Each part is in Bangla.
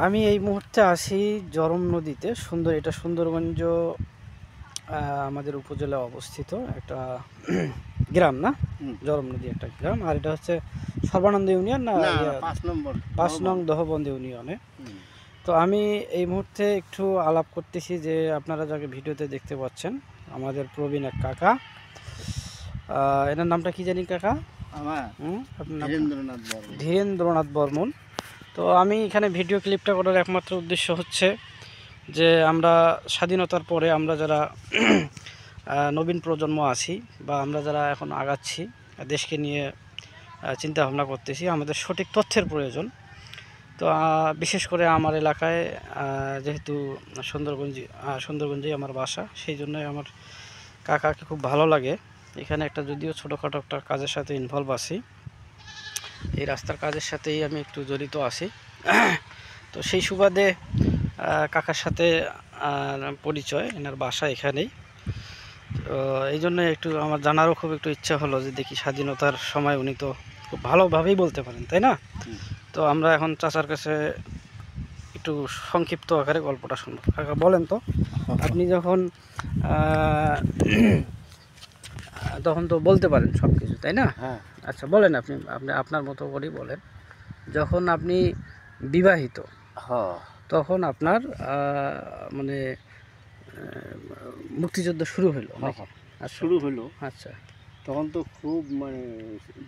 আমি এই মুহূর্তে আছি জরম নদীতে। এটা সুন্দরগঞ্জ আমাদের উপজেলায় অবস্থিত একটা গ্রাম না? জরম নদী একটা গ্রাম, আর এটা হচ্ছে সর্বানন্দ ইউনিয়ন না? 5 নং দহবন্দ ইউনিয়নে। তো আমি এই মুহূর্তে একটু আলাপ করতেছি যে আপনারা যাকে ভিডিওতে দেখতে পাচ্ছেন আমাদের প্রবীণ এক কাকা। এনার নামটা কি জানি কাকা? ধীরেন্দ্রনাথ বর্মন। তো আমি এখানে ভিডিও ক্লিপটা করার একমাত্র উদ্দেশ্য হচ্ছে যে আমরা স্বাধীনতার পরে আমরা যারা নবীন প্রজন্ম আছি বা আমরা যারা এখন আগাচ্ছি, দেশকে নিয়ে চিন্তা ভাবনা করতেছি, আমাদের সঠিক তথ্যের প্রয়োজন। তো বিশেষ করে আমার এলাকায় যেহেতু সুন্দরগঞ্জেই আমার বাসা, সেই জন্যই আমার কাকাকে খুব ভালো লাগে। এখানে একটা যদিও ছোটোখাটো একটা কাজের সাথে ইনভলভ আছি, এই রাস্তার কাজের সাথেই আমি একটু জড়িত আছি। তো সেই সুবাদে কাকার সাথে পরিচয়, এনার বাসা এখানেই। তো এই জন্য একটু আমার জানারও খুব একটু ইচ্ছা হলো যে দেখি স্বাধীনতার সময় উনি তো খুব ভালোভাবেই বলতে পারেন, তাই না? তো আমরা এখন চাচার কাছে একটু সংক্ষিপ্ত আকারে গল্পটা শুনবো। কাকা বলেন তো, আপনি যখন তখন তো বলতে পারেন সব কিছু, তাই না? হ্যাঁ। আচ্ছা বলেন, আপনি আপনি আপনার মতো করেই বলেন। যখন আপনি বিবাহিত, তখন আপনার মানে মুক্তিযুদ্ধ শুরু হলো? শুরু হলো। আচ্ছা, তখন তো খুব মানে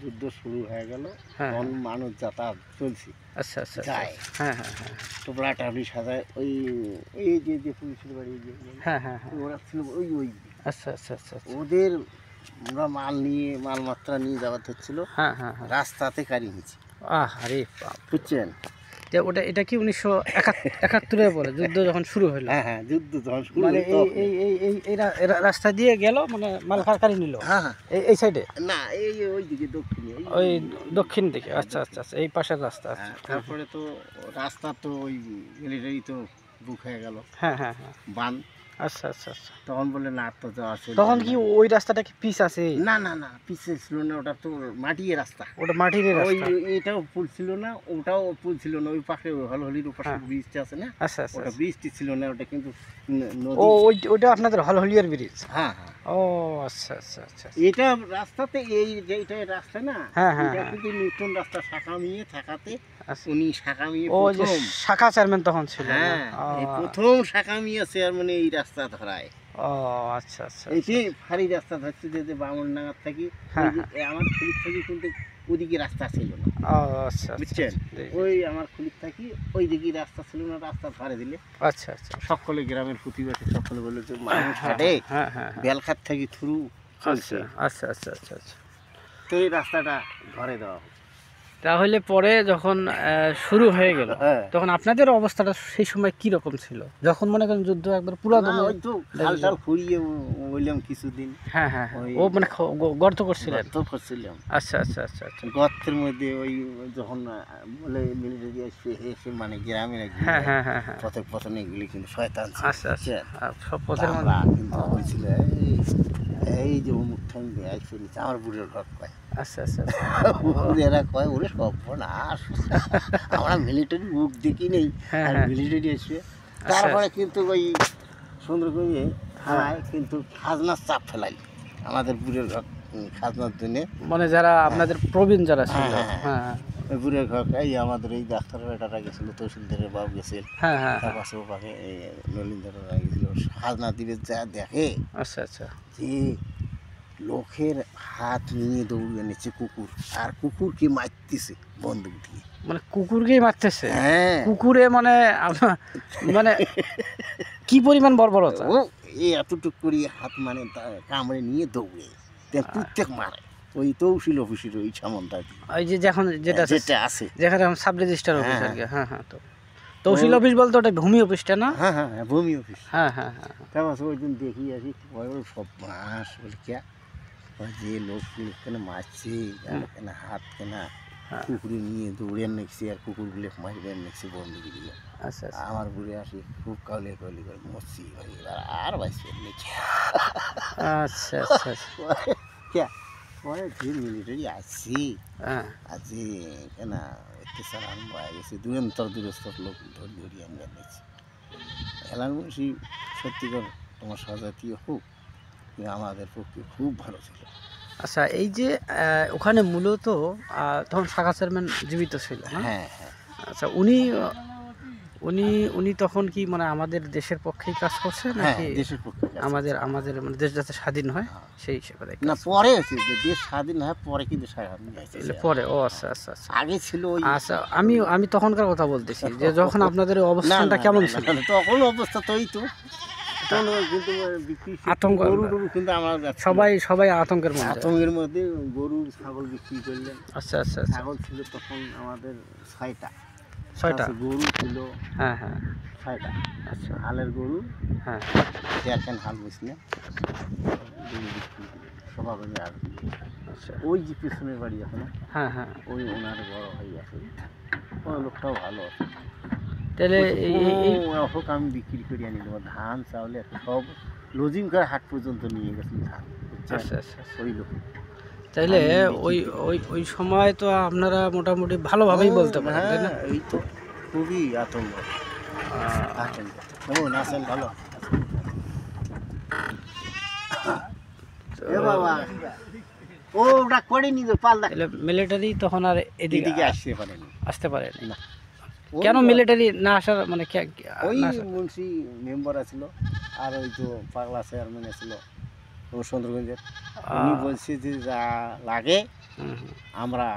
যুদ্ধ শুরু হয়ে গেল, তখন মানুষ যাতায়াত চলছে। আচ্ছা আচ্ছা, হ্যাঁ হ্যাঁ হ্যাঁ, টোপলা টাপলি সাজায় ওই এই যে পুলিশের বাড়ি, হ্যাঁ হ্যাঁ হ্যাঁ, ওরা ছিল ওই আচ্ছা আচ্ছা আচ্ছা, ওদের আমরা মালমাত্রা নিয়ে যাওয়ার হচ্ছিল। হ্যাঁ হ্যাঁ হ্যাঁ, রাস্তাতে গাড়ি নিয়েছি। আরে বুঝছেন? এটা কি 1971-এ বলে যুদ্ধ যখন শুরু হলো? হ্যাঁ হ্যাঁ, যুদ্ধ যখন শুরু মানে এই রাস্তা দিয়ে গেল, মানে মাল গাড়ি নিল? হ্যাঁ হ্যাঁ, এই সাইডে, না ওই দিকে দক্ষিণে, ওই দক্ষিণ দিকে। আচ্ছা আচ্ছা আচ্ছা, এই পাশের রাস্তা। তারপরে তো রাস্তা তো ওই মিলিটারি তো বুক হয়ে গেল। হ্যাঁ হ্যাঁ হ্যাঁ, বান। আচ্ছা আচ্ছা আচ্ছা, তখন বলে না তো যাওয়া, তখন কি ওই রাস্তাটা কি পিচ আছে? না না না, পিছে ছিল না, ওটা তো মাটির রাস্তা। ওটা মাটির রাস্তা? এটাও পুল ছিল না, ওটাও পুল ছিল না। ওই পাশে হলহলির পাশে ব্রিজটা আছে না? আচ্ছা আচ্ছা, ওটা ব্রিজটি ছিল না, ওটা কিন্তু ও ওইটা আপনাদের হলহলিয়ার ব্রিজ? হ্যাঁ হ্যাঁ, ও আচ্ছা আচ্ছা আচ্ছা, এটা রাস্তাতে এইটা রাস্তা না, হ্যাঁ হ্যাঁ, এটা কিন্তু নতুন রাস্তা শাখা মিয়ে থাকাতে আচ্ছা। উনি শাখা মিয়ে ও যে শাখা চেয়ারম্যান তখন ছিল? হ্যাঁ, এই প্রথম শাখা মিয়ে চেয়ারম্যান এই রাস্তা ধরায়। ও আচ্ছা আচ্ছা, এইটি ফাঁড়ি রাস্তা ধরছে যে বামনডাঙ্গার থাকি, আমার খুলির থাকি কিন্তু ওদিকে রাস্তা ছিল না। ও আচ্ছা, বুঝছেন? ওই আমার খুলির থাকি ওই দিকে রাস্তা ছিল না, রাস্তা ধরে দিলে আচ্ছা আচ্ছা, সকলে গ্রামের প্রতিবাসী সকলে বললো যে মানুষ হাটে বেলখাত থাকি থ্রু চলছে। আচ্ছা আচ্ছা আচ্ছা আচ্ছা, তো এই রাস্তাটা ধরে দেওয়া। তাহলে পরে যখন শুরু হয়ে গেল, তখন আপনাদের অবস্থাটা সেই সময় কি রকম ছিল? যখন মনে করেন যুদ্ধ একবার পুরো ওই তো খালটাল ফুরিয়ে বললাম কিছুদিন। হ্যাঁ হ্যাঁ, ও মানে গর্ত করছিলেন? আচ্ছা আচ্ছা আচ্ছা আচ্ছা, গর্তের মধ্যে ওই যখন বলে মিলিটারি এসে মানে গ্রামে হ্যাঁ হ্যাঁ হ্যাঁ হ্যাঁ, পথে এগুলি কিন্তু শয়তান। আচ্ছা আচ্ছা, সব পথের কিন্তু বলছিল এই যে অমুক ঠাই ফেলেছে আমার বুড়ের ঘর কয়। আচ্ছা আচ্ছা, বুড়েরা কয় ওরে সর্বনাশ, আমরা মিলিটারি মুখ দেখি নেই আর মিলিটারি এসে। তারপরে কিন্তু ওই সুন্দরগঞ্জে থানায় কিন্তু খাজনার চাপ ফেলাই আমাদের বুড়ের ঘর খাজনার জন্য, মানে যারা আপনাদের প্রবীণ যারা ছিল। হ্যাঁ, ওই বুড়ের ঘর এই আমাদের এই ডাক্তার বেটারা গেছিল, তহসিলদারের বাবু গেছিল, তার পাশে ও পাশে এই নলিনদারেরা গেছিল। খাজনা দিবে যা দেখে, আচ্ছা আচ্ছা, যে লোকের হাত নিয়ে দৌড়ে নিচ্ছে কুকুর, আর কুকুরকে মারতেছে বন্দুক দিয়ে। মানে কুকুরকেই মারতেছে? হ্যাঁ, কুকুরে মানে মানে কি পরিমাণ বর্বরতা! ও এতটুক করে হাত মানে কামড়ে নিয়ে দৌড়ে প্রত্যেক মারে। ওই তহসিল অফিসের ওই সামনটা, ওই যে যখন যেটা আছে যেখানে সাব রেজিস্ট্রার অফিস আর কি। হ্যাঁ হ্যাঁ, তো তহসিল অফিস বলতে ওটা ভূমি অফিসটা না? হ্যাঁ হ্যাঁ, ভূমি অফিস। হ্যাঁ হ্যাঁ হ্যাঁ, তারপর ওই দিন দেখি আসি সব মাস বলে কে যে লোক কেন মারছে, কেন হাত কেনা কুকুরে নিয়ে দৌড়ে নেছি, আর কুকুরগুলো মারবে নেছি বন্দুকি দিলে। আচ্ছা, আমার বুড়ে আসি খুব কাউলি কাউলি করে মরছি ভাই, আর বাইসে নেছি। আচ্ছা আচ্ছা, কে যে মিলিটারি আসছি আজ কেন অত্যাচার আরম্ভ হয়ে গেছে, দূরন্তর দূরস্তর লোক ধরি ধরি আমরা নিয়েছি। হেলাল মুন্সি সত্যিকার তোমার স্বজাতীয় হোক, কিন্তু আমাদের পক্ষে খুব ভালো ছিল। আচ্ছা, এই যে ওখানে মূলত তখন শাখা চেয়ারম্যান জীবিত ছিল না? হ্যাঁ হ্যাঁ। আচ্ছা, উনি উনি উনি তখন কি মানে আমাদের দেশের পক্ষেই কাজ করছে হ্যাঁ, নাকি দেশের পক্ষে কাজ আমাদের আমাদের মানে দেশ যাতে স্বাধীন হয় হ্যাঁ। সেই হিসেবে দেখে? না, পরে হয়েছে যে দেশ স্বাধীন হয় পরে, কিন্তু স্বাধীন হয়েছে। এলে পরে? ও আচ্ছা আচ্ছা আচ্ছা। আগে ছিল ওই আচ্ছা, আমি আমি তখনকার কথা বলতেছি যে যখন আপনাদের ওই না, অবস্থানটা না, কেমন না, ছিল? না, তখন অবস্থা তো ওই তো তখন ওই কিন্তু বিক্রি আতঙ্ক, গরু টরু কিন্তু আমার কাছে সবাই সবাই আতঙ্কের মধ্যে। আতঙ্কের মধ্যে গরু ছাগল বিক্রি করলেন। আচ্ছা আচ্ছা আচ্ছা। ছাগল ছিল তখন আমাদের 6টা, 6টা? গরু ছিল হ্যাঁ হ্যাঁ। 6টা। আচ্ছা। হালের গরু হ্যাঁ। দেখেন হাল বুঝলেন, গরু বিক্রি স্বভাবে। আর আচ্ছা। ওই যে পিছনের বাড়ি এখন, হ্যাঁ হ্যাঁ। ওই ওনার বড় হয়ে গেছে, ওই লোকটাও ভালো আছে। তাহলে এই হোক আমি বিক্রি করে আনি দেবো, ধান চাউলে সব লজিং করে হাট পর্যন্ত নিয়ে গেছেন ধান। আচ্ছা আচ্ছা। ওই লোক তাইলে ওই ওই ওই সময় তো আপনারা মোটামুটি ভালোভাবেই বলতে পারেন, তাই না? হ্যাঁ, এই তো খুবই আতঙ্ক। আতঙ্ক কেমন আছেন? ভালো এ বাবা, ওটা করেনি তো পাল্লা, তাহলে মিলিটারি তখন আর এদিকে এদিকে আসতে পারেনি। আসতে পারেনি? না। কেন মিলিটারি না আসার মানে ওই না আসার? মুন্সি মেম্বার আছিল, আর ওই তো পাগলা চেয়ারম্যান আছিল সুন্দরগঞ্জের, উনি বলছে যে যা লাগে হুম, হুম। আমরা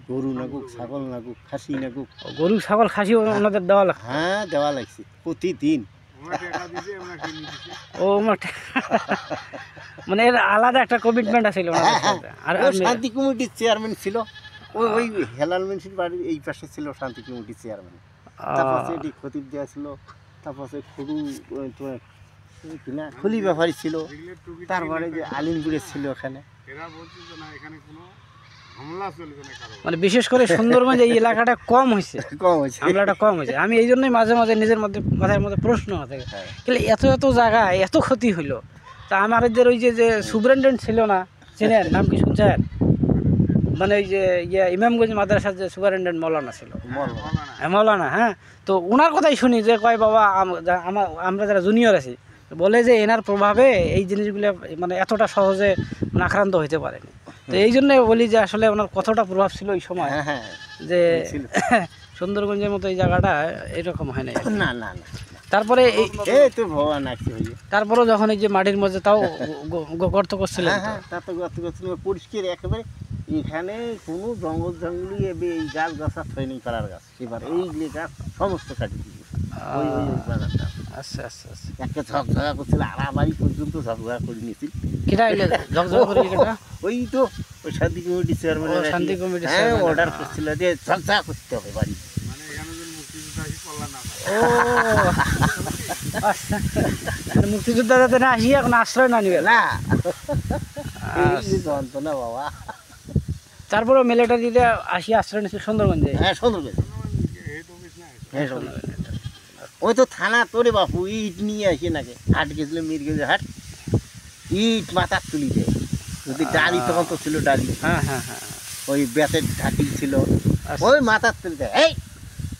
গরু নাগুক, ছাগল নাগুক, খাসি নাগুক। গরু ছাগল খাসি ওনাদের দেওয়া লাগতো? হ্যাঁ, দেওয়া লাগছে প্রতিদিন। ও মানে এর আলাদা একটা কমিটমেন্ট আছিল ওনাদের সাথে। আর ও শান্তি কমিটির চেয়ারম্যান ছিল, ওই হেলাল মুন্সির বাড়ির এই পাশে ছিল শান্তি কমিটির চেয়ারম্যান। তারপর এটি খতিব দেওয়া ছিল, তারপর খুরু কিনা খুলি ব্যাপারী ছিল, তারপরে যে আলিমপুরে ছিল ওখানে। মানে বিশেষ করে সুন্দরগঞ্জ এই এলাকাটা কম হয়েছে, কম হয়েছে, হামলাটা কম হয়েছে। আমি এই জন্যই মাঝে মাঝে নিজের মধ্যে মাথার মধ্যে প্রশ্ন থাকে, হ্যাঁ। কিন্তু এত এত জায়গায় এত ক্ষতি হইলো, তা আমাদের ওই যে যে সুপারিনটেন্ডেন্ট ছিল না, চিনেন নাম কি শুনছেন? মানে ওই যে ইমামগঞ্জ মাদ্রাসার যে সুপারিনটেন্ডেন্ট মৌলানা ছিল, মৌলানা, হ্যাঁ, তো ওনার কথাই শুনি যে কয় বাবা আমরা যারা জুনিয়র আছি বলে যে এনার প্রভাবে এই জিনিসগুলো মানে এতটা সহজে মানে আক্রান্ত হইতে পারেনি। তো এই জন্য বলি যে আসলে ওনার কতটা প্রভাব ছিল ওই সময়, হ্যাঁ হ্যাঁ যে ছিল। সুন্দরগঞ্জের মতো এই জায়গাটা এরকম হয় না। না না না, তারপরে এই তো ভগবান আসছে হয়ে। তারপরেও যখন এই যে মাটির মধ্যে তাও গর্ত করছিলেন, হ্যাঁ হ্যাঁ, তা তো গত পরিষ্কার একেবারে, এখানে কোনো জঙ্গল জঙ্গলই এবে এই গাছ গাছা থইনি করার গাছ, এবার এইগুলি গাছ সমস্ত কাটি দিয়েছে। ওই ওই ওই বাগানটা আচ্ছা আচ্ছা আচ্ছা। একটা ঝকঝকা করছিল, আড়াবাড়ি পর্যন্ত ঝকঝকা করে নিয়েছিল। কিটা ঝকঝক করে কেটা? ওই তো ওই শান্তি কমিটি চেয়ারম্যান, শান্তি কমিটি হ্যাঁ, অর্ডার করছিল যে ঝকঝকা করতে হবে বাড়ি। ও আচ্ছা, মুক্তিযোদ্ধা যাতে না আসি এখন আশ্রয় না নিবে না, এই যন্ত্রণা বাবা। তারপরে মিলিটারিতে আসি আশ্রয় নিচ্ছে সুন্দরগঞ্জে। হ্যাঁ, সুন্দরগঞ্জ, হ্যাঁ সুন্দরগঞ্জ। ওই তো থানা তোরে বাপু ইট নিয়ে আসে নাকি, হাট গেছিল মিরগঞ্জের হাট, ইট মাথার তুলি দেয়। যদি ডালি তখন তো ছিল ডালি, হ্যাঁ হ্যাঁ হ্যাঁ, ওই বেতের ঢাকি ছিল, আচ্ছা। ওই মাথার তুলি দেয়, এই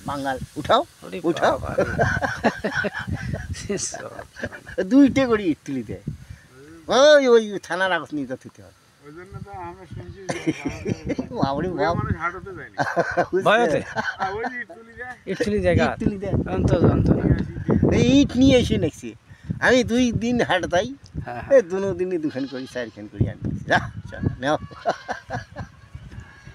বাঙাল উঠাও ওরে উঠাও, বাবা। দুইটে করে ইট তুলি দেয়। ওই ওই থানার আগত নিয়ে যেতে হয়। বাবরে বাপ, ভয়তে ইটলি জায়গা ইট তুলি দেয়, অন্তত অন্তত। এই ইট নিয়ে এসে নেছি আমি 2 দিন হাট তাই, হ্যাঁ এই দুনো দিনই 2খান করি 4খান করি আনি, যা চল নাও।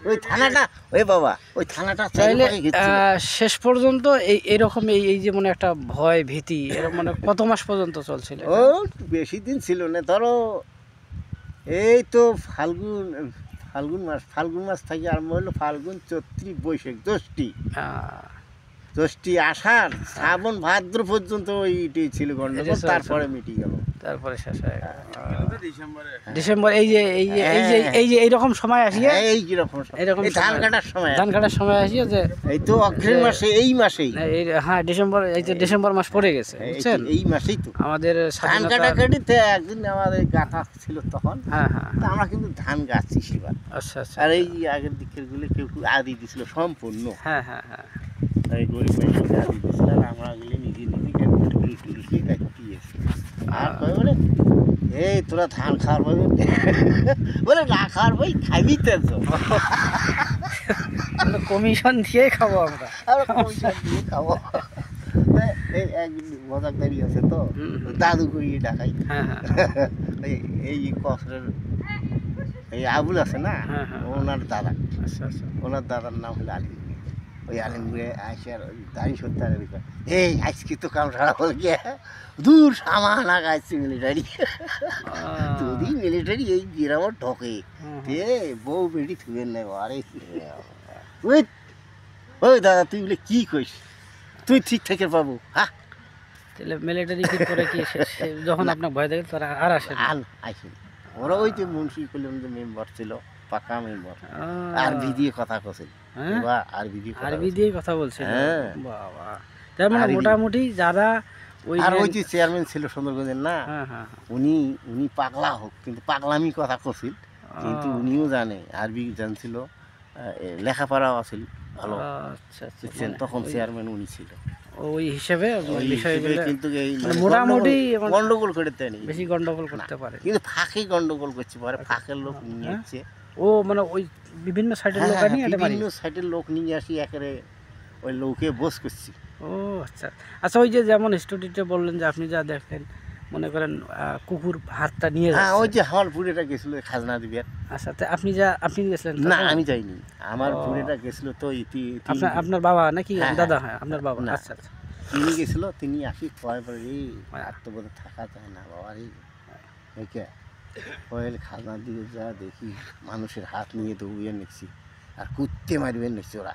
ওই থানাটা, ওই বাবা ওই থানাটা তাইলে চাইলে গেছিল। শেষ পর্যন্ত এই এরকম এই যে মানে একটা ভয় ভীতি এরকম মানে কত মাস পর্যন্ত চলছিল? ও বেশি দিন ছিল না, ধরো এই তো ফাল্গুন মাস থেকে আরম্ভ হলো, ফাল্গুন চৈত্র বৈশাখ জ্যৈষ্ঠী আষাঢ় শ্রাবণ ভাদ্র পর্যন্ত ওইটাই ছিল গন্ডগোল, তারপরে মিটে গেল। তারপরে শেষ হয়ে গেল। ডিসেম্বর এই যে এইরকম সময় আসিয়ে এই কিরকম এইরকম ধান কাটার সময় ধান কাটার সময় আসিয়ে যে এই তো অগ্রিম মাসে এই মাসেই হ্যাঁ ডিসেম্বর, এই যে ডিসেম্বর মাস পড়ে গেছে বুঝছেন, এই মাসেই তো আমাদের ধান স্বাধীনতা। কাটাকাটিতে একদিন আমাদের গাঁথা ছিল তখন, হ্যাঁ হ্যাঁ তা আমরা কিন্তু ধান গাছছি সেবার। আচ্ছা আচ্ছা। আর এই আগের দিকের গুলো কেউ কেউ আদি দিছিল সম্পূর্ণ, হ্যাঁ হ্যাঁ হ্যাঁ এই গরিব মানুষকে আদি দিছিল, আর আমরা গেলে নিজে নিজেকে টুলকি দিয়েছি। আর কয় বলে এই তোরা ধান খাওয়ার পাবি বলে না খাওয়ার বই খাবি তো কমিশন দিয়ে খাবো আমরা। আমরা কমিশন দিয়ে খাবো। এই এক মজাকদারি আছে তো, দাদু করিয়ে ডাকাই। হ্যাঁ হ্যাঁ এই কসরের এই আবুল আছে না, হ্যাঁ, হ্যাঁ। ওনার দাদা, আচ্ছা আচ্ছা। ওনার দাদার নাম হলো আলিম। ওই আলিমগুলো আসে আর দাঁড়িয়ে সত্যি এই আজকে তো কাম সারা হল গিয়ে দূর সামান আগাইছি মিলিটারি। যদি মিলিটারি এই গ্রামে ঢোকে এ বউ বেটি থুবেন নাই। আরে ওই ওই দাদা তুই বলে কি কইস, তুই ঠিক থেকে পাবো। হ্যাঁ তাহলে মিলিটারি কি করে কি যখন আপনার ভয় দেখে তারা আর আসে না? আইসেন ওরা ওই যে মুন্সি কল্যাণ যে মেম্বার ছিল, পাকা মেম্বার, আরবি দিয়ে কথা কছিল। আরবি দিয়ে কথা বলছে। হ্যাঁ বাবা, তার মানে মোটামুটি যারা ওই আর ওই যে চেয়ারম্যান ছিল সুন্দরগঞ্জের না, হ্যাঁ হ্যাঁ উনি পাগলা হোক কিন্তু পাগলামি কথা কছিল, কিন্তু উনিও জানে আরবি জানছিল, লেখাপড়াও আছিল ভালো। আচ্ছা আচ্ছা। বুঝছেন, তখন চেয়ারম্যান উনি ছিল। ওই হিসেবে বিষয়গুলো কিন্তু এই মোটামুটি গন্ডগোল করে দেয়নি, বেশি গন্ডগোল করতে পারে, কিন্তু ফাঁকে গন্ডগোল করছে পারে, ফাঁকের লোক নিয়ে আসছে। ও মানে ওই বিভিন্ন সাইডের লোক নিয়ে এটা বিভিন্ন সাইডের লোক নিয়ে আসি একেবারে ওই লোকে বস করছি। ও আচ্ছা আচ্ছা। ওই যে যেমন স্টুডিওতে বললেন যে আপনি যা দেখেন মনে করেন কুকুর হাতটা নিয়ে হ্যাঁ যাচ্ছে। ওই যে আমার বুড়িটা গেছিল খাজনা দিবে। আচ্ছা, তো আপনি গেছিলেন? না আমি যাইনি, আমার বুড়িটা গেছিল তো আপনার বাবা নাকি হ্যাঁ, দাদা? হ্যাঁ আপনার বাবা। না, আচ্ছা আচ্ছা। তিনি গেছিল, তিনি আসি কয় পরে এই আর তো বোধ থাকা যায় না বাবা রে, ওইকে কয়েল খাজনা দিয়ে যা দেখি মানুষের হাত নিয়ে দৌড়িয়ে নিচ্ছি, আর কুত্তে মারবে নিচ্ছি, ওরা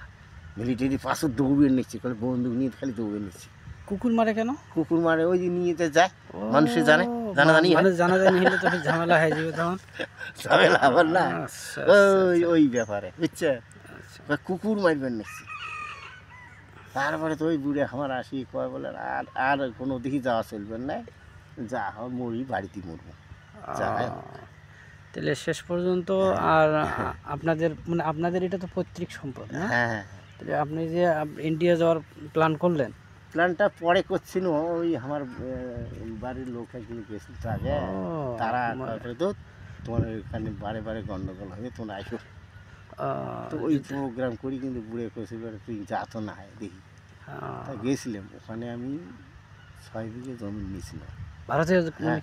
মিলিটারি পাশে দৌড়িয়ে নিচ্ছি, বন্দুক নিয়ে খালি দৌড়িয়ে নিচ্ছি। কুকুর মারে কেন? কুকুর মারে ওই যে নিয়ে যায়, মানুষে জানে, জানাজানি জানাজানি হলে তো ঝামেলা হয়ে যাবে তখন। ঝামেলা আবার না, আচ্ছা, ওই ব্যাপারে বুঝছে, কুকুর মারবেন নিচ্ছি। তারপরে তো ওই বুড়ে আমার আসি কয় বলে আর কোনো দিকে যাওয়া চলবে না, যা হয় মরি বাড়িতে মরবো। তাহলে শেষ পর্যন্ত আর আপনাদের মানে আপনাদের এটা তো পৈতৃক সম্পদ না? হ্যাঁ, তাহলে আপনি যে ইন্ডিয়া যাওয়ার প্ল্যান করলেন, প্ল্যানটা পরে করছিল, ওই আমার বাড়ির লোক একদিন গেছিল তো আগে, তারা তো তোমার এখানে বারে বারে গন্ডগোল হবে, তোমরা আসো। তো ওই প্রোগ্রাম করি, কিন্তু বুড়ে করেছিল তুই যা তো না হয় দেখি। তা গেছিলাম ওখানে, আমি 6 বিঘে জমি নিয়েছিলাম। ভারতে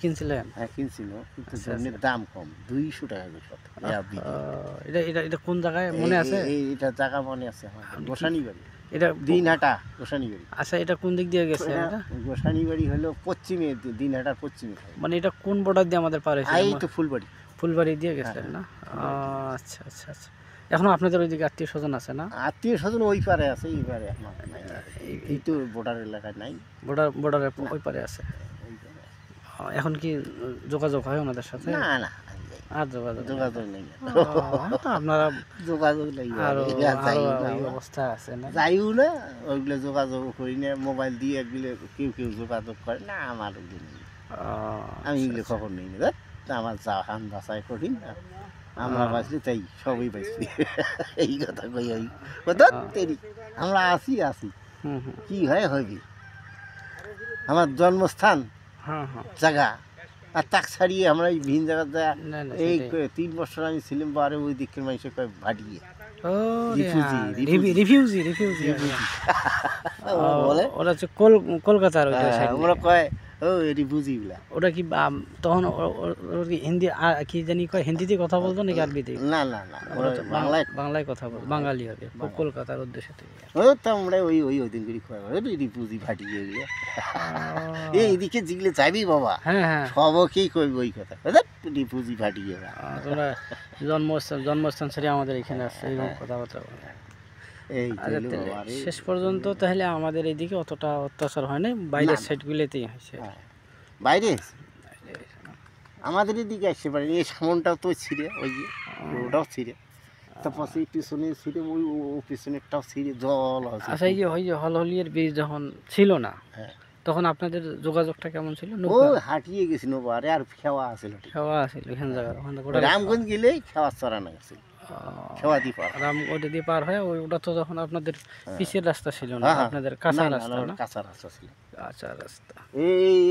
কিনছিলেন? হ্যাঁ কিনছিল, কিন্তু জমির দাম কম, 200 টাকা করে। এটা এটা এটা কোন জায়গায় মনে আছে? এটা জায়গা মনে আছে আমার, গোসানি বাড়ি। এটা দিনহাটা গোসানি বাড়ি। আচ্ছা, এটা কোন দিক দিয়ে গেছে? গোসানি বাড়ি হলো পশ্চিমে, দিনহাটার পশ্চিমে। মানে এটা কোন বর্ডার দিয়ে আমাদের পার হয়েছে? এই তো ফুলবাড়ি। ফুলবাড়ি দিয়ে গেছেন না? আচ্ছা আচ্ছা আচ্ছা। এখন আপনাদের ওইদিকে আত্মীয় স্বজন আছে না? আত্মীয় স্বজন ওই পারে আছে, এই পারে এই তো বর্ডার এলাকায় নাই, বর্ডারের ওই পারে আছে। এখন কি যোগাযোগ হয় ওনাদের সাথে? না না, আর যোগাযোগ নেই, আপনারা যোগাযোগ নেই, অবস্থা আছে না, যাইও না ওইগুলো যোগাযোগ করি না, মোবাইল দিয়ে একগুলো কেউ যোগাযোগ করে না, আমার ওগুলো নেই, আমি এগুলো খবর নেই না, আমার যা হান বাসায় কঠিন, আমরা বাঁচলি তাই সবই বাঁচবি, এই কথা কই। ওই কথা আমরা আসি কি হয় হবি, আমার জন্মস্থান জায়গা, আর তাক ছাড়িয়ে আমরা এই ভিন জায়গা এই 3 বছর আমি ছিলাম, বারে ওই দিকের মানুষের কয় ভাটিয়ে বলে, ওরা হচ্ছে কলকাতার আমরা কয় ও এটি বুঝি বলা। ওটা কি তখন হিন্দি কি জানি কয়, হিন্দিতে কথা বলতো নাকি আরবিতে? না না না, বাংলায় কথা বল, বাঙালি হবে, কলকাতার উদ্দেশ্যে থেকে। তো আমরা ওই দিন করে কয় এটি বুঝি ভাটিয়ে এইদিকে জিগলে যাবি বাবা, হ্যাঁ হ্যাঁ সবকেই কইব ওই কথা, এটি বুঝি ভাটিয়ে। তোমরা জন্মস্থান ছেড়ে আমাদের এখানে আসছে, এরকম কথাবার্তা বলে। শেষ পর্যন্ত তাহলে আমাদের এইদিকে অতটা অত্যাচার হয় না, বাইরের সাইডগুলোতেই হয়েছে। বাইরে আমাদের এদিকে আসতে পারেনি, এই সামনটাও তো ছিঁড়ে, ওই যে ওটাও ছিঁড়ে, তারপর সেই পিছনে ছিঁড়ে ওই ও পিছনেরটাও ছিঁড়ে জল আছে। আচ্ছা, এই যে ওই যে হলহলিয়ার ব্রিজ যখন ছিল না, হ্যাঁ, তখন আপনাদের যোগাযোগটা কেমন ছিল? ও নৌকা হাঁটিয়ে গেছিল বারে, আর খেওয়া আছিল ঠিক। খাওয়া ছিল এখান জায়গা, ওখানে গোটা রামগঞ্জ গেলেই খেওয়া চড়ানো গেছিল, খেওয়া দিয়ে পার। রাম ওটা দিয়ে পার হয়, ওটা তো তখন আপনাদের পিচের রাস্তা ছিল না, হ্যাঁ, হ্যাঁ। আপনাদের না, কাঁচা না, রাস্তা না, না? কাঁচা রাস্তা ছিল। কাঁচা রাস্তা।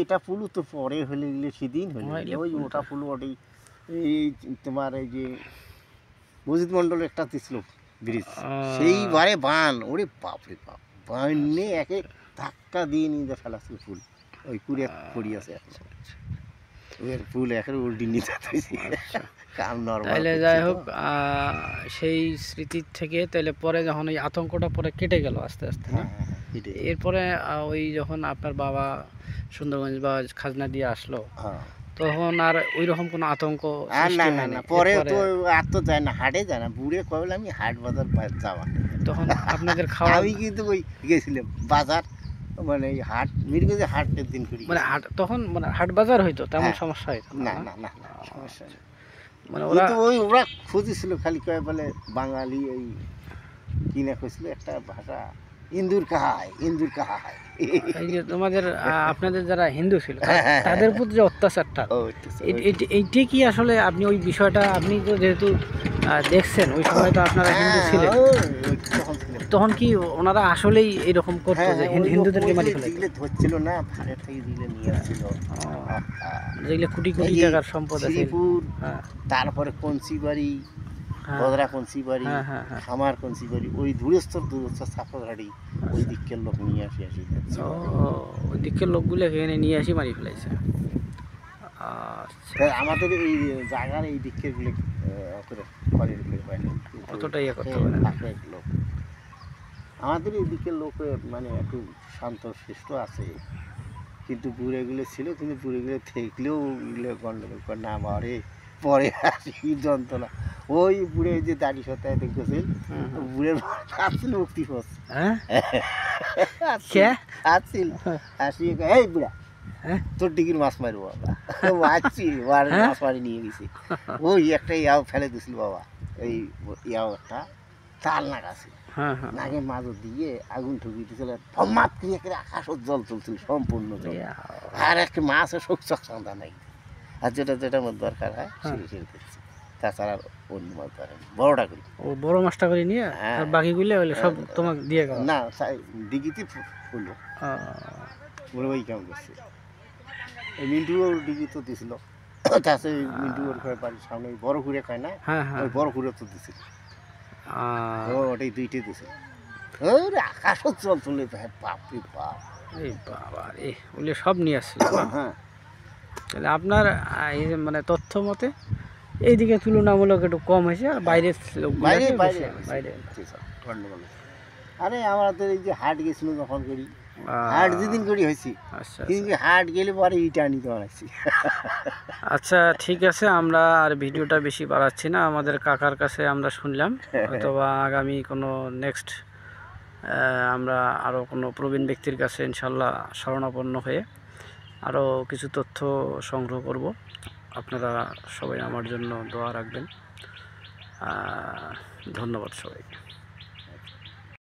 এটা পুলু তো পরে হলে গেলে সেদিন হলে হইলে ওই পুলু ওটা পুলু ওটাই এই তোমার এই যে মজিদ মন্ডল একটা দিছিল ব্রিজ, সেইবারে বান, ওরে বাপরে বাপ, বানে একে ধাক্কা দিয়ে নিয়ে ফেলাছিল ফুল, ওই কুড়িয়া পড়ি আছে এখন, ওই ফুল একের উল্টি নিয়ে যাচ্ছে কাম নরমাল। তাইলে যাই হোক, সেই স্মৃতির থেকে তাইলে পরে যখন ওই আতঙ্কটা পরে কেটে গেল আস্তে আস্তে না? এরপরে ওই যখন আপনার বাবা সুন্দরগঞ্জ বা খাজনা দিয়ে আসলো, তখন আর ওই রকম কোনো আতঙ্ক আর সৃষ্টি না, না, হয়নি? না, পরে এরপরে তো আর তো যায় না, হাটে যায় না, বুড়ে কবে আমি হাট বাজার যাওয়া, তখন আপনাদের খাওয়া আমি কিন্তু ওই গেছিলাম বাজার, মানে এই হাট মিরগঞ্জে হাটের দিন করি, মানে হাট, তখন মানে হাট বাজার হইতো, তেমন হ্যাঁ। সমস্যা হইতো না, না? না, না, না, সমস্যা নেই। মানে ওরা কিন্তু ওরা খুঁজেছিল খালি কয়ে বলে বাঙালি, এই কিনা খুঁজছিল একটা ভাষা, ইন্দুর কাহায়, ইন্দুর কাহায়। এই যে তোমাদের আপনাদের যারা হিন্দু ছিল হ্যাঁ, তাদের প্রতি যে অত্যাচারটা, এইটা কি আসলে আপনি ওই বিষয়টা, আপনি তো যেহেতু দেখছেন ওই সময় তো আপনারা হিন্দু ছিলেন, তখন কি ওনারা আসলেই এরকম করতো যে হিন্দুদেরকে মারি ফেলে? ধরছিল না, ভাড়া থেকে দিলে নিয়ে আসছিল, যেগুলো কোটি কোটি টাকার সম্পদ আছে। শ্রীপুর, হ্যাঁ, তারপরে কঞ্চিবাড়ি, হ্যাঁ, বদরা কঞ্চিবাড়ি, হ্যাঁ, হ্যাঁ, হ্যাঁ। খামার কঞ্চিবাড়ি, ওই দূরস্থর সাফাঘাড়ি, ওই দিকের লোক নিয়ে আসি যাচ্ছে। ও, ওই দিকের লোকগুলো এখানে নিয়ে আসি মারি ফেলাইছে। আচ্ছা, তাই আমাদের এই জায়গার এই দিকের গুলো অতটা ইয়ে করতে পারে না। লোক, আমাদের এই দিকের লোক মানে একটু শান্ত শিষ্ট আছে, কিন্তু বুড়েগুলো ছিল, কিন্তু বুড়েগুলো থাকলেও ওগুলো গন্ডগোল করে না, বাড়ে পরে আসি যন্ত্রণা। ওই বুড়ে যে দাড়ি সত্যায় দেখতেছিল, বুড়ের আসছিল মুক্তি ফোস, হ্যাঁ, আসছিল আসি, এই বুড়া তোর ডিগির মাছ মারবো বাবা, আসছি মাছ মারি নিয়ে গেছি, ওই একটা ইয়াও ফেলে দিছিল বাবা, এই ইয়াও একটা তাল নাগ আছে, নাগে মাছ দিয়ে আগুন ঠুকিয়ে দিয়েছিল, ফমাত ক্রিয়া করে আকাশত জল তুলছিল সম্পূর্ণ জল, আর একটা মাছের শোক চকচন্দা নাই, আর যেটা যেটা আমার দরকার হয় সেটা সেটা দিচ্ছি, তাছাড়া অন্য মাছ ধরে বড়টা করি, ও বড় মাছটা করে নিয়ে আর বাকিগুলো হলে সব তোমাকে দিয়ে গেল না, ডিগিতে ফুললো বলে ওই কেমন করছে, এই মিন্টুও ডিগি তো দিছিল, তাছাড়া মিন্টু ওর বাড়ির সামনে বড় ঘুরে খায় না, ওই বড় ঘুরে তো দিছিল, ওটাই দুইটাই দিছিল, আকাশত জল তুলে বাপরে বাপ, এই বাবা রে, ওগুলো সব নিয়ে আসছিল। হ্যাঁ, তাহলে আপনার এই যে মানে তথ্য মতে এইদিকে তুলনামূলক একটু কম হয়েছে, আর বাইরের বাইরে বাইরে বাইরে গন্ডগোল। আরে আমাদের এই যে হাট গেছিল যখন করি, হাট যেদিন করি হয়েছি, আচ্ছা, কিন্তু হাট গেলে পরে ইটা নিতে বানাচ্ছি। আচ্ছা, ঠিক আছে, আমরা আর ভিডিওটা বেশি বাড়াচ্ছি না, আমাদের কাকার কাছে আমরা শুনলাম, অথবা আগামী কোনো নেক্সট আমরা আরও কোনো প্রবীণ ব্যক্তির কাছে ইনশাল্লাহ শরণাপন্ন হয়ে আরও কিছু তথ্য সংগ্রহ করব। আপনারা সবাই আমার জন্য দোয়া রাখবেন। ধন্যবাদ সবাইকে।